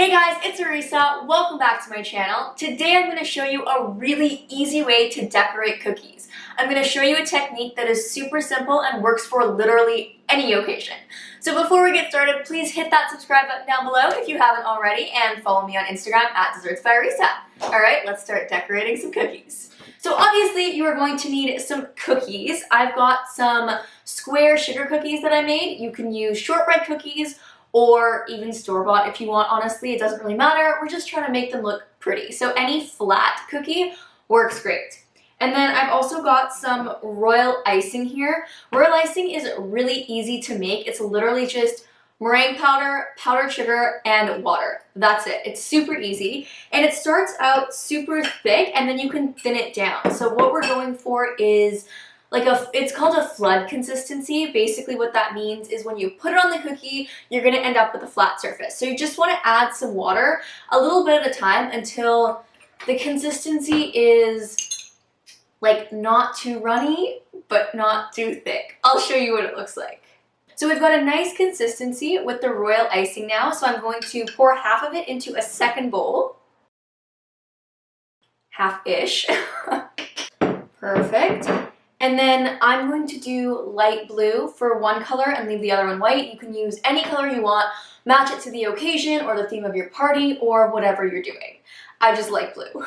Hey guys, it's Areesa. Welcome back to my channel. Today I'm going to show you a really easy way to decorate cookies. I'm going to show you a technique that is super simple and works for literally any occasion. So before we get started, please hit that subscribe button down below if you haven't already, and follow me on Instagram at DessertsByAreesa. Alright, let's start decorating some cookies. So obviously you are going to need some cookies. I've got some square sugar cookies that I made. You can use shortbread cookies or even store-bought if you want. Honestly, it doesn't really matter. We're just trying to make them look pretty. So any flat cookie works great. And then I've also got some royal icing here. Royal icing is really easy to make. It's literally just meringue powder, powdered sugar, and water. That's it. It's super easy. And it starts out super thick, and then you can thin it down. So what we're going for is it's called a flood consistency. Basically what that means is when you put it on the cookie, you're gonna end up with a flat surface. So you just wanna add some water a little bit at a time until the consistency is like not too runny, but not too thick. I'll show you what it looks like. So we've got a nice consistency with the royal icing now. So I'm going to pour half of it into a second bowl. Half-ish. Perfect. And then I'm going to do light blue for one color and leave the other one white. You can use any color you want, match it to the occasion or the theme of your party or whatever you're doing. I just like blue.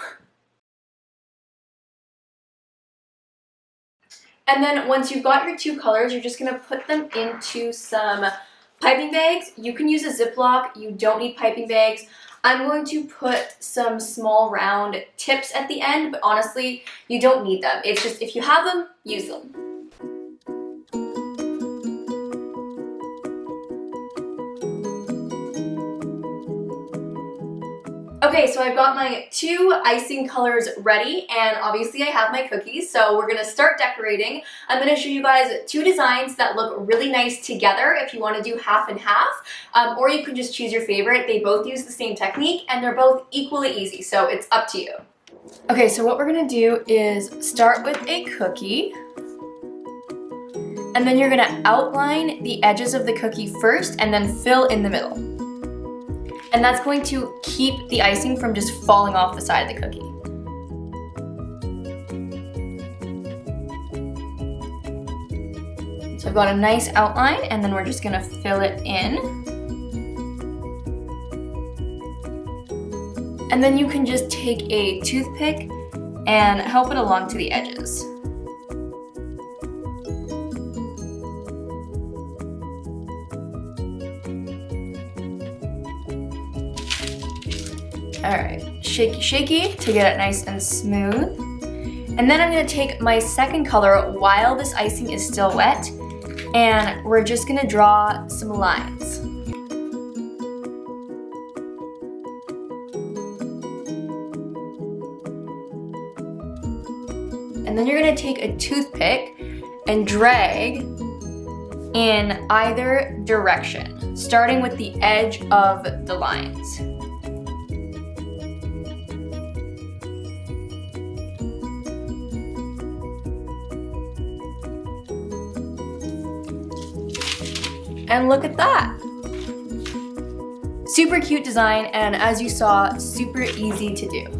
And then once you've got your two colors, you're just gonna put them into some piping bags. You can use a Ziploc, you don't need piping bags. I'm going to put some small round tips at the end, but honestly, you don't need them. It's just, if you have them, use them. Okay, so I've got my two icing colors ready, and obviously I have my cookies, so we're gonna start decorating. I'm gonna show you guys two designs that look really nice together if you wanna do half and half, or you can just choose your favorite. They both use the same technique, and they're both equally easy, so it's up to you. Okay, so what we're gonna do is start with a cookie, and then you're gonna outline the edges of the cookie first, and then fill in the middle. And that's going to keep the icing from just falling off the side of the cookie. So I've got a nice outline, and then we're just gonna fill it in. And then you can just take a toothpick and help it along to the edges. Alright, shaky shaky to get it nice and smooth. And then I'm going to take my second color while this icing is still wet, and we're just going to draw some lines. And then you're going to take a toothpick and drag in either direction, starting with the edge of the lines. And look at that! Super cute design, and as you saw, super easy to do.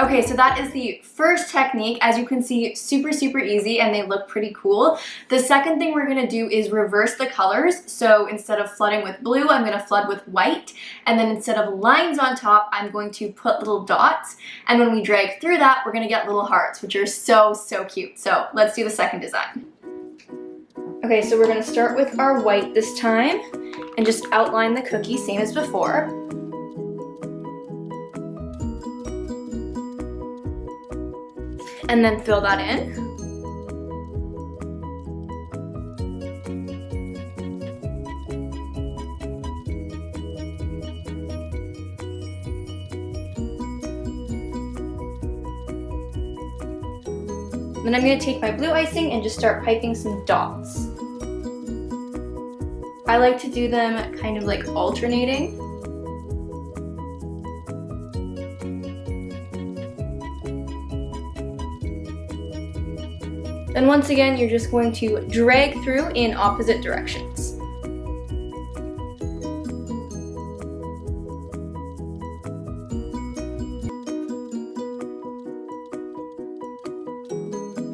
Okay, so that is the first technique. As you can see, super easy, and they look pretty cool. The second thing we're gonna do is reverse the colors. So instead of flooding with blue, I'm gonna flood with white. And then instead of lines on top, I'm going to put little dots. And when we drag through that, we're gonna get little hearts, which are so cute. So let's do the second design. Okay, so we're gonna start with our white this time and just outline the cookie, same as before. And then fill that in. Then I'm going to take my blue icing and just start piping some dots. I like to do them kind of like alternating. Then once again, you're just going to drag through in opposite directions.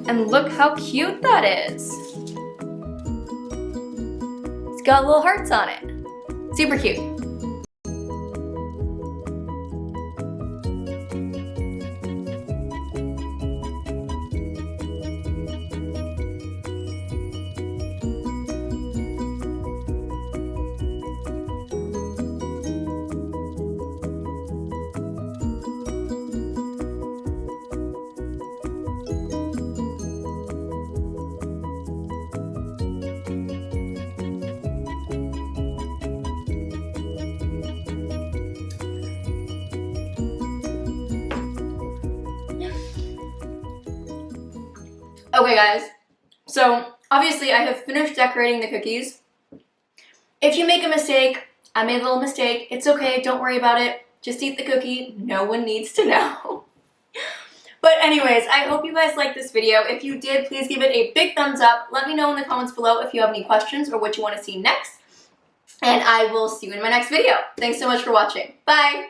And look how cute that is. It's got little hearts on it. Super cute. Okay guys, so obviously I have finished decorating the cookies. If you make a mistake, I made a little mistake, it's okay, don't worry about it. Just eat the cookie, no one needs to know. But anyways, I hope you guys liked this video. If you did, please give it a big thumbs up. Let me know in the comments below if you have any questions or what you want to see next. And I will see you in my next video. Thanks so much for watching. Bye!